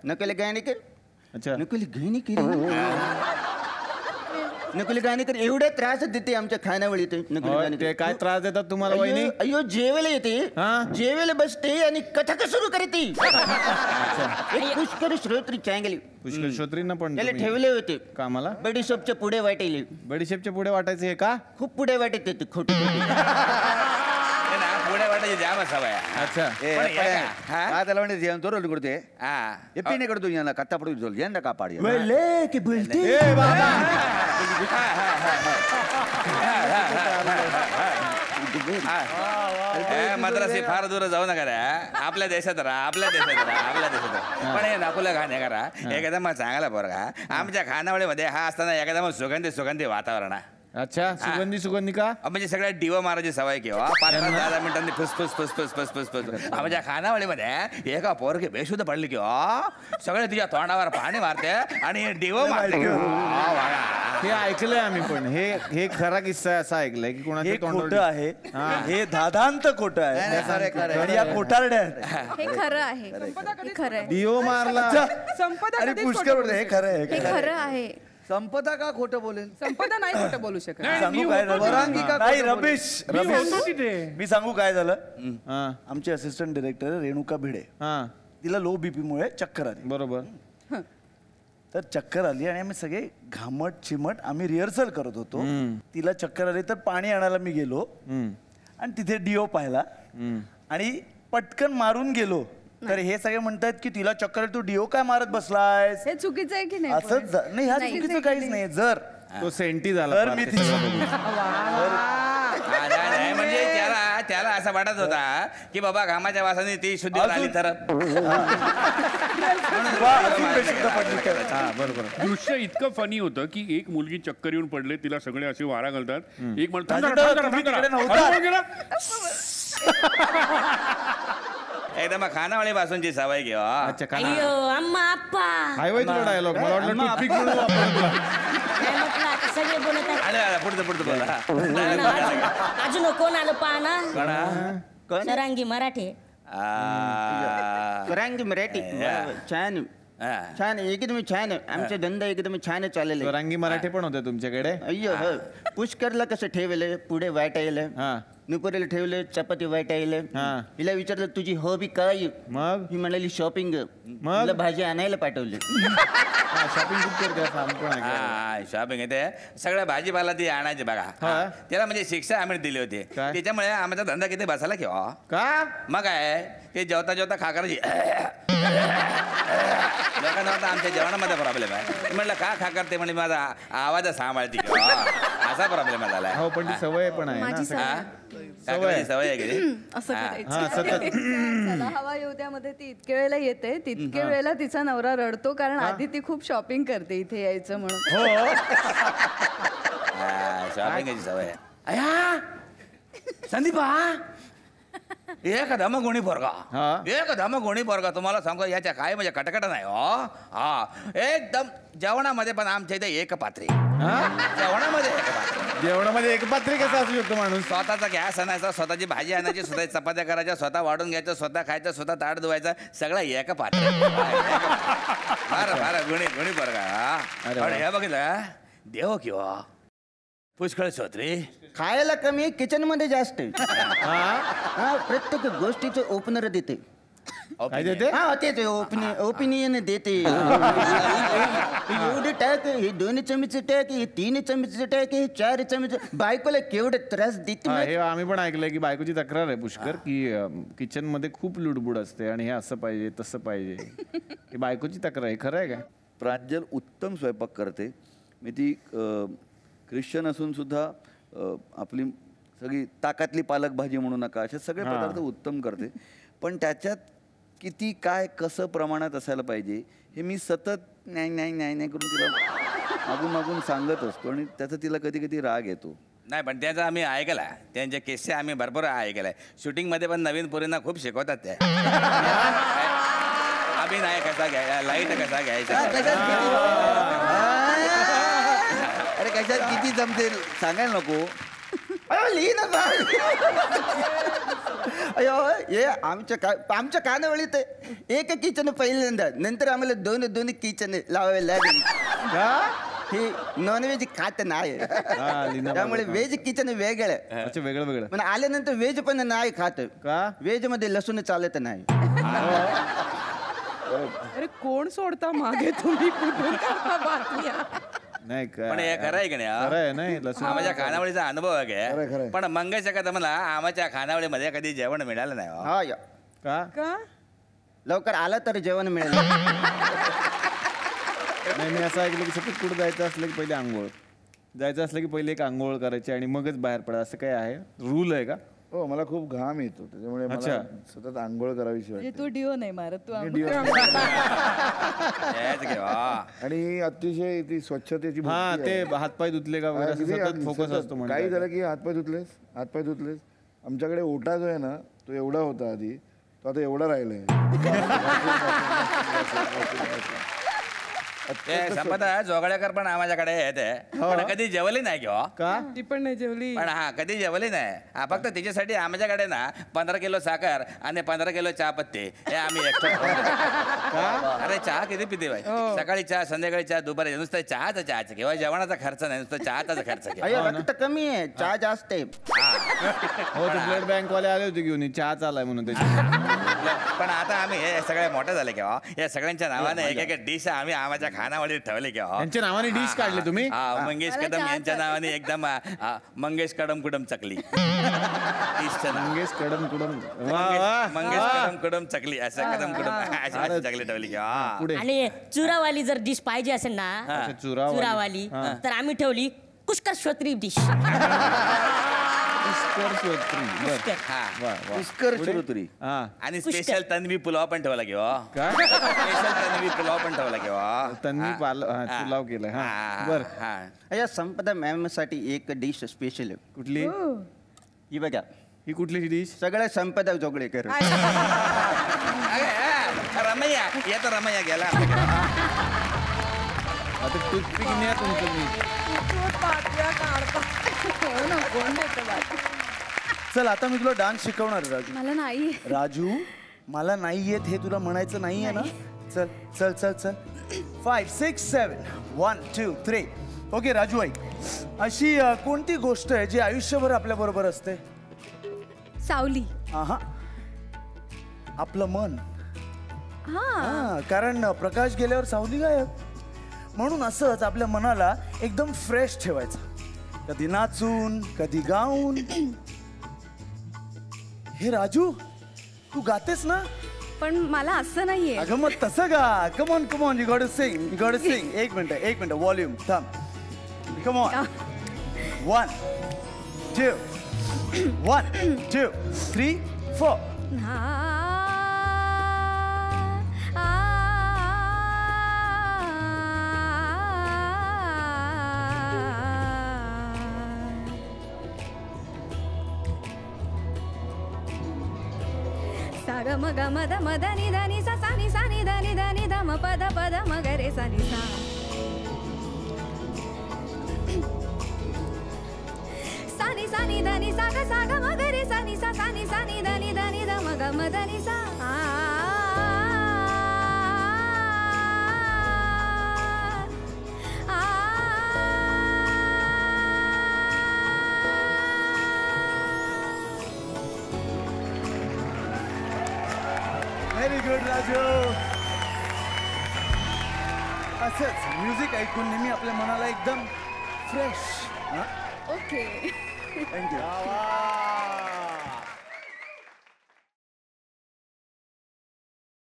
नकली गाणी कर. अच्छा नकली गाणी केली. नकली गाणी कर एवढे त्रास देते आमच्या खानावळीत. नकली गाणी ते काय त्रास देतात तुम्हाला वहिनी? अयो जेवायला येते, जेवायला बसते आणि कथा सुरू करते. एक पुष्कर श्रोत्री चांगली पुष्कर श्रोत्रींना पण त्याला ठेवले होते कामाला. बडीशेपच्या पुढे वाटायले. बडीशेपच्या पुढे वाटायचे हे का? खूप पुढे वाटत येते खोटे. पुढे वाटायचे जाम सवय. अच्छा त्याला म्हणजे जेवण तो रोल करते एप्पीने करतो यांना कत्ता पडू जोल यांना का पाडी की बोलते मद्रासी फार दूर जाऊ नका रे. आपल्या देशात राहा, आपल्या देशात राहा, आपल्या देशात राहा. पण हे नकुला खाणे करा एकदम चांगला पोरगा. आमच्या खानावळीमध्ये हा असताना एकदम सुगंधी सुगंधी वातावरण आहे. अच्छा सुगंधी सुगंधी का? म्हणजे सगळ्या डिव मारायची सवय किंवा 5-10 मिनिटांनी फुसफुस फुसफुस फुसफुस फुस. आमच्या खानावळीमध्ये एका पोरगी बेशुद्ध पडली किंवा सगळे तिच्या तोंडावर पाणी मारते आणि डिव मारते. हे ऐकलंय आम्ही पण. हे खरा किस्सा आहे असं ऐकलंय की कोणाच्या खोटं आहे. हे दादांत खोटं आहे. आणि या खोटारड्या हे खरं आहे. हे खरं आहे. डिओ मारला आणि पुष्कर हे खरं आहे. हे खरं आहे. संपदा का खोटं बोलेल? संपदा नाही खोटं बोलू शकत. सांगू काय झालं? नाही रमेश मी सांगू काय झालं. आमचे असिस्टंट डिरेक्टर रेणुका भिडे तिला लो बीपी मुळे चक्कर आली. बरोबर. तर चक्कर आली आणि आम्ही सगळे घामट चिमट आम्ही रिहर्सल करत होतो. तिला चक्कर आली तर पाणी आणायला मी गेलो आणि तिथे डिओ पाहिला आणि पटकन मारून गेलो. तर हे सगळे म्हणतात की तिला चक्कर तू डिओ काय मारत बसलायस? हे चुकीचं आहे की नाही? असंच नाही. ह्या चुकीचं काहीच नाही. जर तो सेंटी झाला तर मी म्हणजे त्याला असं वाटत होता की बाबा घामाच्या वासाने ती शुद्धी आली तर बरोबर. दृश्य इतकं फनी होतं की एक मुलगी चक्कर येऊन पडले, तिला सगळे असे वारा घालतात. एक म्हणतो एकदम खानावळी पासूनची सवय घेऊ. डायलॉग मला वाटलं टूथपिक म्हणून पुढचं पुढचं बोला. अजून कोण आलं पाहा सरांगी मराठी. सरांगी मराठी छान छान एकदम छान. आमचा धंदा एकदम छान चाललेला. रंगी मराठी पण होते तुमच्याकडे? अय्यो हो. पुष्करला कसं ठेवलं पुढे वाटायला. नुपुरीला ठेवलं चपाती वाटायला. हिला विचारलं तुझी हॉबी काय? मग ही म्हणाली शॉपिंग. मग भाजी आणायला पाठवली. शॉपिंग येते सगळ्या भाजीपाला ती आणायची बघा. त्याला म्हणजे शिक्षा आम्ही दिली होती. त्याच्यामुळे आमचा धंदा किती बसायला किंवा का मग काय ते जेवता जेवता खा करायची. लोकांना वाटतं आमच्या जेवणामध्ये प्रॉब्लेम आहे. म्हटलं का खा करते म्हणजे माझा आवाज सांभाळते असा प्रॉब्लेम झाला. हो पण ती सवय पण आहे. सवय आहे की असं हवा येऊद्यामध्ये ती इतके वेळेला येते तितके वेळेला तिचा नवरा रडतो कारण आधी ती खूप शॉपिंग करते इथे यायचं म्हणून. शॉपिंगची सवय आहे. संदीपा एक धम गोणी पोरगा तुम्हाला सांगतो याच्या काय म्हणजे कटकट नाही हो. एकदम जेवणामध्ये पण आमच्या इथे एक पात्री. जेवणामध्ये एक पात्री कसं असू शकतो माणूस? स्वतःचा गॅस आणायचा, स्वतःची भाजी आणायची, स्वतः चपात्या करायच्या, स्वतः वाढून घ्यायचं, स्वतः खायचं, स्वतः ताट धुवायचं, सगळं एक पात्री. फार गुणी पोरगा. पण हे बघितलं देव किंवा पुष्कळ श्रोत्री खायला कमी किचन मध्ये जास्त. प्रत्येक गोष्टीचं ओपनर देते. ओपिनियन देते. एवढे टाक हे 2 चमचे टाक हे 3 चमचे टाक हे 4 चमचे. बायकोला केवढे त्रास देते. हे आम्ही पण ऐकलंय की बायकोची तक्रार आहे पुष्कर की किचन मध्ये खूप लुडबुड असते आणि हे असं पाहिजे तसं पाहिजे. ही बायकोची तक्रार आहे. खरं आहे का? प्रांजल उत्तम स्वयंपाक करते. मी ती ख्रिश्चन असून सुद्धा आपली सगळी ताकातली पालक भाजी म्हणू नका असे सगळे पदार्थ उत्तम करते. पण त्याच्यात किती काय कसं प्रमाणात असायला पाहिजे हे मी सतत नाही करून तिला मागून सांगत असतो आणि त्याचा तिला कधी कधी राग येतो. नाही पण त्याचा आम्ही ऐकला. त्यांचे किस्से आम्ही भरपूर ऐकलाय. शूटिंगमध्ये पण नवीन पोरींना खूप शिकवतात ते. अभिनय कसा घ्यायचा, लाईट कसा घ्यायचा. अरे कशात किती जमते सांगायला नको. अयो हे आमच्या कानावळीत एक किचन पहिल्यांदा, नंतर आम्हाला दोन किचन लावावे लागेल. हे नॉनव्हेज खात नाही, त्यामुळे व्हेज किचन वेगळं. अच्छा, वेगळं वेगळं. पण आल्यानंतर व्हेज पण नाही खात. का? व्हेज मध्ये लसूण चालत नाही. अरे कोण सोडता मागे तुम्ही कुठून का बातम्या? नाही पण हे खरं आहे की खरं आहे नाही नाही लसूण. आमच्या खानावळीचा अनुभव आहे खरंय, काय. खरंय. पण मंगेश मला आमच्या खानावळीमध्ये कधी जेवण मिळालं नाही हो. हा या. का? का लवकर आला तर जेवण मिळेल. नाही, मी असं ऐकलं की सतत कुठं जायचं असलं की पहिले आंघोळ, जायचं असलं की पहिले एक आंघोळ करायची आणि मगच बाहेर पडा, असं काय आहे? रूल आहे का? हो, मला खूप घाम येतो त्याच्यामुळे मला अच्छा. सतत आंघोळ करावीशी म्हणजे वाटते. तू डिओ नाही मारत, तू हेच घे वा. आणि अतिशय ती स्वच्छतेची हा, भक्ती ते आहे. हातपाय धुतले का वगैरे असं अगदी, सतत अगदी, फोकस सतत. असतो म्हणजे. काही झालं की हातपाय धुतलेस. आमच्याकडे ओटा जो आहे ना, तो एवढा होता आधी, तो आता एवढा राहिलाय. ते संपदा जोगळेकर पण आमच्याकडे येते, पण कधी जेवली नाही किंवा का? ती पण नाही जेवली. पण हा कधी जेवली नाही. हा फक्त तिच्यासाठी आमच्याकडे ना 15 किलो साखर आणि 15 किलो चहा पत्ती हे आम्ही एक्स्ट्रा. अरे चहा किती पिते बाई, सकाळी चहा, संध्याकाळी चहा, दुपारी नुसतं चहाचं किंवा जेवणाचा खर्च नाही, नुसतं चहाचा खर्च घ्या. अयो रक्त कमी आहे, चहा जास्त आहे. हो, ते ब्लड बँक वाले आले होते घेऊन, चहा चालाय म्हणून त्याची. पण आता आम्ही हे सगळे मोठे झाले किंवा या सगळ्यांच्या नावाने एक एक डिश आम्ही आमच्या खानावळीत ठेवले किंवा यांच्या नावाने डिश काढले तुम्ही? मंगेश कदम यांच्या नावाने एकदम मंगेश कडम कुडम चकली. डिशचं नाव. मंगेश कडम कुडम. वा, वा. मंगेश कडम कुडम चकली, असं कदम कुडम अशी चकली ठेवली किंवा पुढे. आणि चुरावाली जर डिश पाहिजे असेल ना, अच्छा, चुरावाली. तर आम्ही ठेवली पुष्कर श्रोत्री डिश. पुष्कर श्रोत्री. बरं. हा. वा, वा. पुष्कर श्रोत्री. हा. आणि स्पेशल तन्वी पुलाव पण ठेवला किंवा काय? स्पेशल तन्वी पुलाव पण ठेवला किंवा तन्वी पुलाव केलाय. हा, बर. अया संपदा मॅम साठी एक डिश स्पेशल आहे. कुठली? ही बघा, ही कुठली डिश? सगळ्या संपदा जोगळेकर. रमैया येतो, रमैया गेला. आता टूथपिक न्या तुमचं मी. बातम्या काढता. कोण देतं बाकी? चल आता मी तुला डान्स शिकवणार आहे, राजू. मला नाही. राजू, मला नाही येत हे तुला म्हणायचं नाही आहे ना. चल चल चल चल. 5 6 7 1 2 3. ओके राजू, ऐक. अशी कोणती गोष्ट आहे जी आयुष्यभर आपल्या बरोबर असते? सावली. हा, आपलं मन. हा, कारण प्रकाश गेल्यावर सावली गायब. म्हणून असंच आपल्या मनाला एकदम फ्रेश ठेवायचं, कधी नाचून, कधी गाऊन. हे राजू, तू गातेस ना? पण मला असं नाहीये. अगं मग तसं गा. Come on come on, you got to sing. एक मिनिट व्हॉल्यूम थांब. कमॉन. 1 2 1 2 3 4. ग म ग म द म द नि द नि सा सा नि सा नि द नि द नि द म प द म ग रे सा नि सा. सा नि द नि सा ग म ग रे सा नि सा नि द नि द म ग म द नि सा. Very good Raju. असंच म्युझिक ऐकून नेहमी आपल्या मनाला एकदम फ्रेश. ओके. थँक्यू.